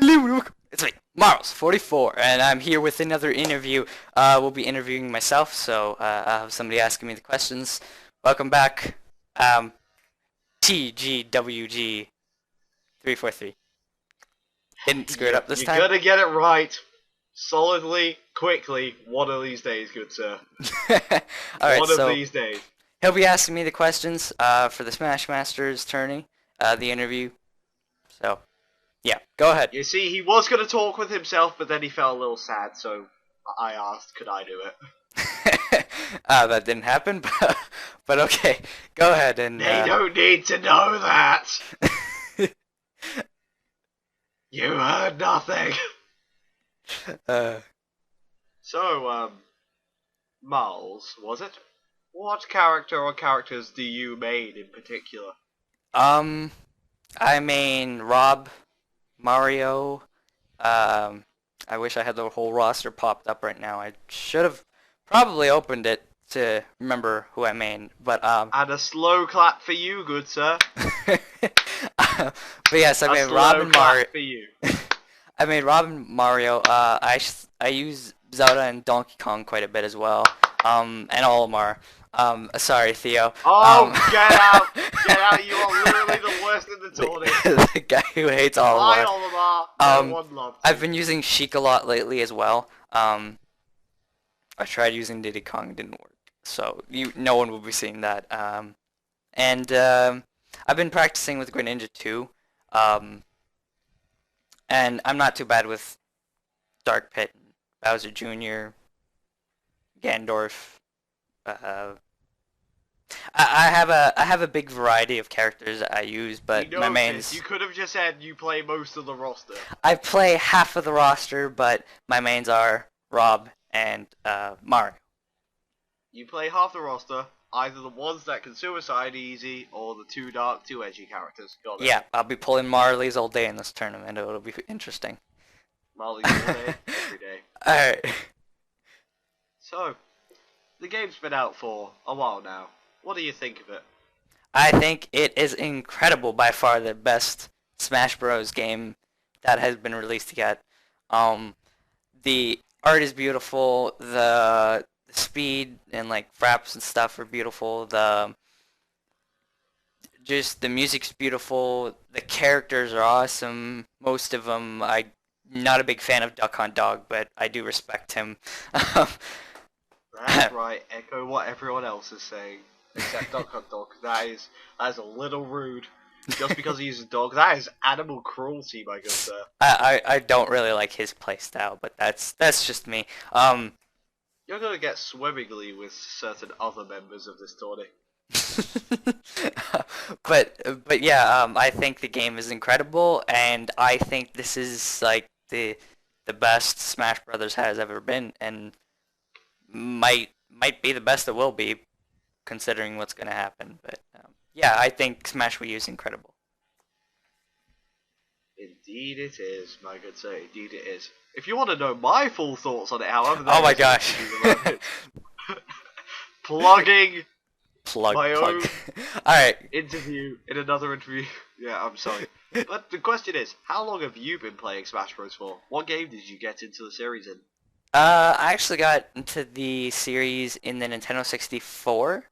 It's me, Marlz44, and I'm here with another interview. We'll be interviewing myself, so I'll have somebody asking me the questions. Welcome back, TGWG343. Didn't screw it up this You're time. gonna get it right, solidly, quickly, one of these days, good sir. Alright, One so of these days. he'll be asking me the questions for the SmashMasters tourney, the interview. So, yeah, go ahead. You see, he was gonna talk with himself, but then he felt a little sad, so I asked, could I do it? That didn't happen, but okay, go ahead and. They don't need to know that! You heard nothing! So, Marlz, was it? What character or characters do you main in particular? I mean Rob, Mario. I wish I had the whole roster popped up right now. I should have probably opened it to remember who I main, but And a slow clap for you, good sir. but yes, I A made slow Rob and Mario. clap for you. I made Rob and Mario. I use Zelda and Donkey Kong quite a bit as well. And Olimar. Sorry, Theo. Oh, get out! Get out! You are literally the worst in the tournament. The guy who hates Hi, Olimar. Olimar. No one loves you. I've been using Sheik a lot lately as well. I tried using Diddy Kong, it didn't work. So no one will be seeing that. And I've been practicing with Greninja too. And I'm not too bad with Dark Pit, Bowser Jr., Gandorf. I have a big variety of characters that I use, but my mains. You could have just said you play most of the roster. I play half of the roster, but my mains are Rob and Mario. You play half the roster, either the ones that can suicide easy or the too dark, too edgy characters. Got it. Yeah, I'll be pulling Marley's all day in this tournament. It'll be interesting. Marley's all day, every day. Alright. So, the game's been out for a while now. What do you think of it? I think it is incredible, by far the best Smash Bros. Game that has been released yet. The art is beautiful, the speed and like fraps and stuff are beautiful, the music's beautiful, the characters are awesome, most of them. I'm not a big fan of Duck Hunt Dog, but I do respect him. That's right, echo what everyone else is saying. Except Duck Hunt Dog, that is a little rude. Just because he uses dog, that is animal cruelty, my good sir. I don't really like his playstyle, but that's just me. You're gonna get swimmingly with certain other members of this tourney. but yeah, I think the game is incredible, and I think this is like the best Smash Brothers has ever been, and might be the best it will be, considering what's gonna happen. But yeah, I think Smash Wii U is incredible. Indeed it is, my good sir, indeed it is. If you want to know my full thoughts on it, however... Oh my gosh. Plugging Plug. my own Alright. interview in another interview. Yeah, I'm sorry. But the question is, how long have you been playing Smash Bros. For? What game did you get into the series in? I actually got into the series in the Nintendo 64.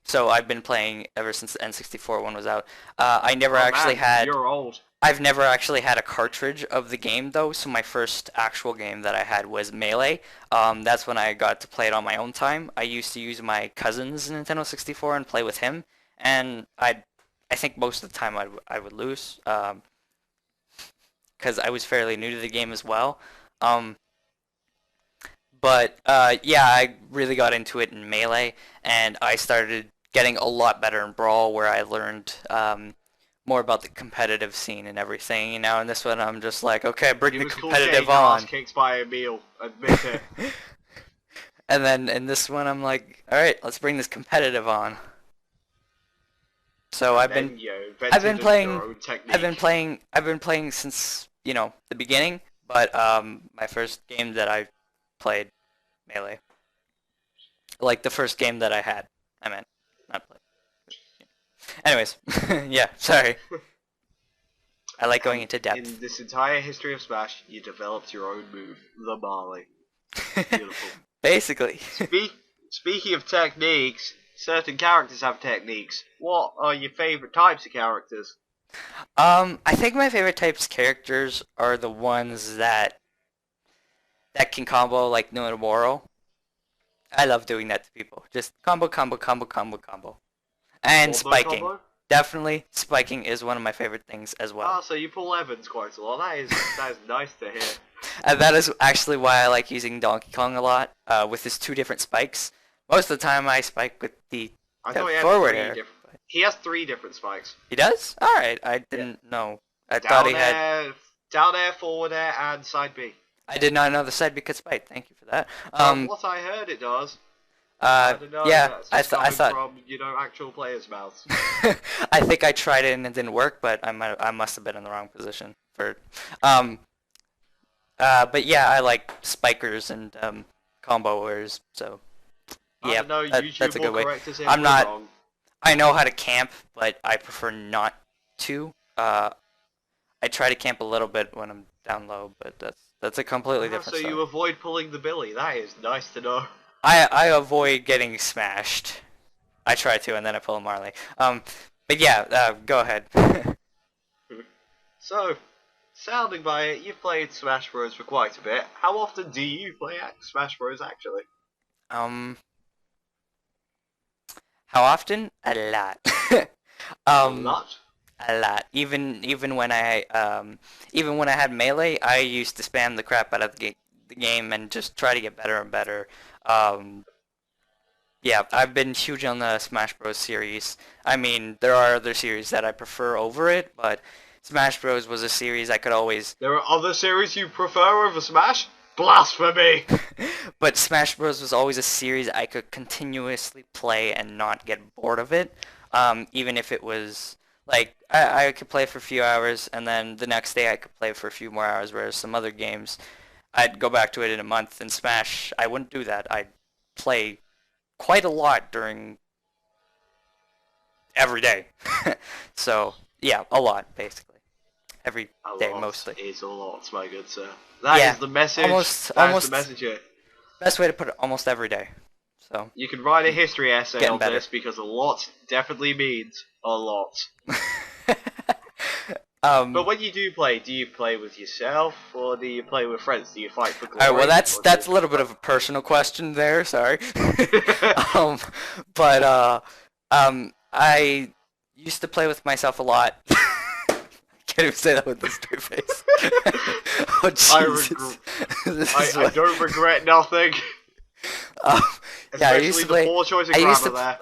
So I've been playing ever since the N64 one was out. I never actually had... You're old. I've never actually had a cartridge of the game though, so my first actual game that I had was Melee. That's when I got to play it on my own time. I used to use my cousin's Nintendo 64 and play with him, and I think most of the time I would lose, because I was fairly new to the game as well. But yeah, I really got into it in Melee, and I started getting a lot better in Brawl, where I learned more about the competitive scene and everything. You know, in this one I'm just like, okay, bring the competitive on. Kicked by a meal, admit it. And then in this one I'm like, all right, let's bring this competitive on. So I've been playing since, you know, the beginning, but my first game that I played Melee, like the first game that I had, I meant, not played. Anyways, yeah, sorry. I like going And into depth. in this entire history of Smash, you developed your own move, the Marley. Beautiful. Basically. Speaking of techniques, certain characters have techniques. What are your favorite types of characters? I think my favorite types of characters are the ones that can combo like Nuenoro. I love doing that to people. Just combo, combo, combo, combo, combo. And Combo spiking. combo? Definitely, spiking is one of my favorite things as well. Ah, so you pull Evans quite a lot. That is nice to hear. And that is actually why I like using Donkey Kong a lot, with his two different spikes. Most of the time I spike with the I thought he had forward three air. different. He has 3 different spikes. He does? Alright, I didn't know. I thought he had... Down air, forward air, and side B. I did not know the side B could spike. Thank you for that. What I heard it does. I don't know. Yeah, That's I thought... from, actual players' mouths. I think I tried it and it didn't work, but I must have been in the wrong position for it. But yeah, I like spikers and comboers, so yeah, I don't know, that's a good way. I'm not. Wrong. I know how to camp, but I prefer not to. I try to camp a little bit when I'm down low, but that's a completely different So story. you avoid pulling the Billy. That is nice to know. I avoid getting smashed. I try to, and then I pull a Marley. But yeah, go ahead. So, sounding by it, you've played Smash Bros for quite a bit. How often do you play Smash Bros actually? How often? A lot. A lot? A lot. Even when I had Melee, I used to spam the crap out of the game and just try to get better and better. Yeah, I've been huge on the Smash Bros. Series. I mean, there are other series that I prefer over it, but Smash Bros. Was a series I could always... There are other series you prefer over Smash? Blasphemy! But Smash Bros. Was always a series I could continuously play and not get bored of it. Even if it was... Like, I could play for a few hours, and then the next day I could play for a few more hours, whereas some other games, I'd go back to it in a month. In Smash, I wouldn't do that. I'd play quite a lot during every day. So, yeah, a lot, basically. Every day, mostly. Is a lot, my good sir. That is the message. Almost the message here. Best way to put it, almost every day. So you can write a history essay on this because a lot definitely means a lot. But when you do you play with yourself or do you play with friends? Do you fight for glory? Well, that's a little bit of a personal question there. Sorry. I used to play with myself a lot. I can't even say that with a straight face. Oh Jesus! I don't regret nothing. Yeah, I used to play. Poor choice of grammar there.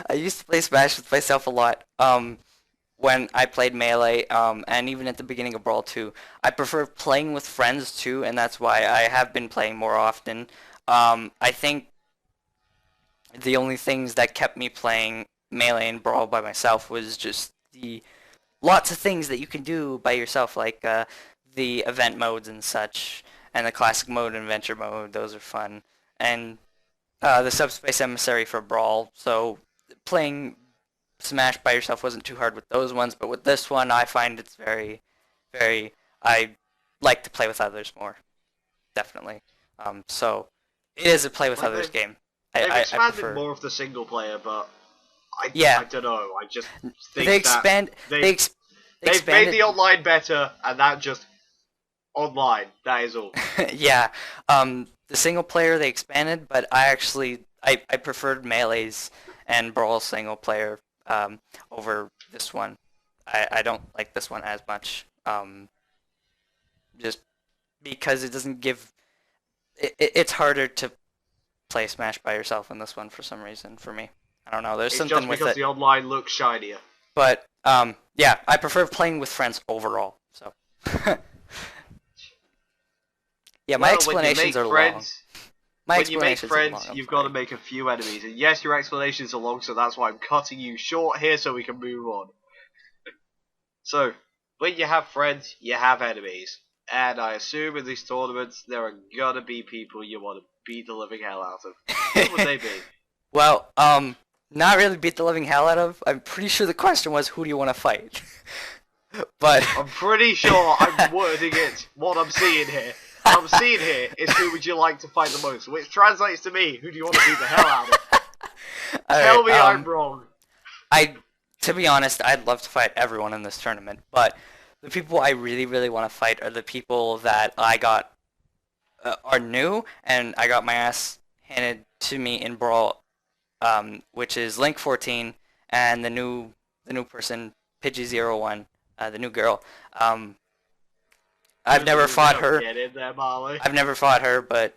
I used to play Smash with myself a lot. When I played Melee, and even at the beginning of Brawl 2, I prefer playing with friends too, and that's why I have been playing more often. I think the only things that kept me playing Melee and Brawl by myself was just the lots of things that you can do by yourself, like the event modes and such, and the classic mode and adventure mode. Those are fun, and the subspace emissary for Brawl. So playing Smash by yourself wasn't too hard with those ones, but with this one, I find it's very, very. I like to play with others more, definitely. So it is a play with others game. They've expanded more of the single player, but I don't know. I just think they've made the online better, and that just online. That is all. Yeah, the single player they expanded, but I preferred Melee's and Brawl single player over this one. I don't like this one as much, just because it doesn't give. It's harder to play Smash by yourself in this one for some reason for me. I don't know. There's something with it. Just because the online looks shinier. But yeah, I prefer playing with friends overall. So yeah, my explanations are long. When you make friends, you've got to make a few enemies. And yes, your explanations are long, so that's why I'm cutting you short here so we can move on. So, when you have friends, you have enemies. And I assume in these tournaments, there are gonna be people you want to beat the living hell out of. What would they be? Well, not really beat the living hell out of. I'm pretty sure the question was, who do you want to fight? But I'm pretty sure I'm wording it. What I'm seeing here. What I'm seeing here is who would you like to fight the most, which translates to me. Who do you want to beat the hell out of? Tell me I'm wrong. To be honest, I'd love to fight everyone in this tournament, but the people I really, really want to fight are the people that I got are new, and I got my ass handed to me in Brawl, which is Link14 and the new person Pidgey01, the new girl. I've never fought her. Get in there, Marley. I've never fought her, but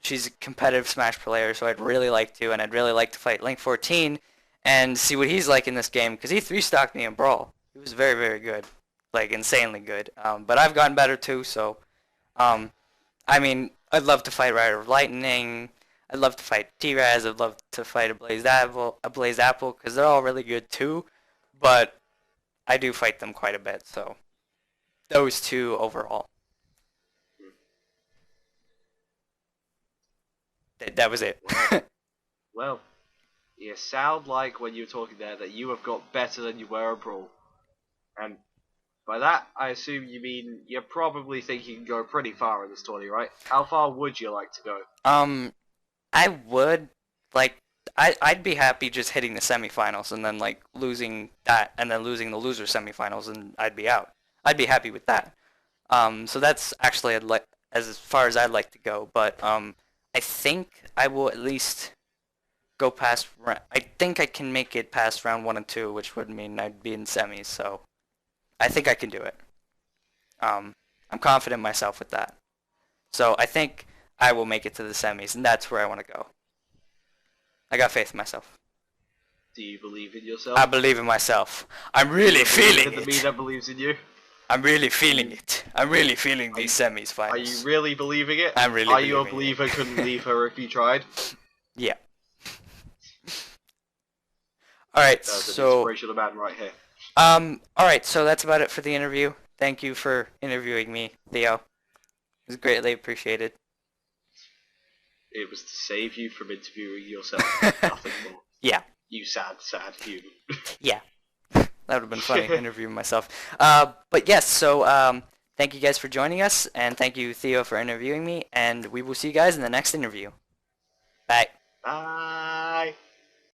she's a competitive Smash player, so I'd really like to, and I'd really like to fight Link14 and see what he's like in this game, because he 3-stocked me in Brawl. He was very, very good, like insanely good. But I've gotten better too, so I mean, I'd love to fight Rider of Lightning. I'd love to fight T-Raz. I'd love to fight a Blaze Apple, because they're all really good too. But I do fight them quite a bit, so those two overall. That was it. Well, you sound like when you were talking there that you have got better than you were at Brawl. And by that, I assume you mean you're probably thinking you can go pretty far in this tourney, right? How far would you like to go? I would, like, I'd be happy just hitting the semifinals and then, like, losing that and then losing the loser semifinals and I'd be out. I'd be happy with that. So that's actually as far as I'd like to go, but I think I will at least go past. I think I can make it past round 1 and 2, which would mean I'd be in semis. So I think I can do it. I'm confident in myself with that. So I think I will make it to the semis, and that's where I want to go. I got faith in myself. Do you believe in yourself? I believe in myself. I'm really feeling it. The me that believes in you. I'm really feeling it. I'm really feeling these semis finals. Are you really believing it? I'm really. Are you a believer? Couldn't leave her if you tried. Yeah. All right. That's an inspirational man right here. All right. So that's about it for the interview. Thank you for interviewing me, Theo. It was greatly appreciated. It was to save you from interviewing yourself. Nothing more. Yeah. You sad human. Yeah. That would have been funny, interviewing myself. But yes, so thank you guys for joining us, and thank you, Theo, for interviewing me, and we will see you guys in the next interview. Bye. Bye.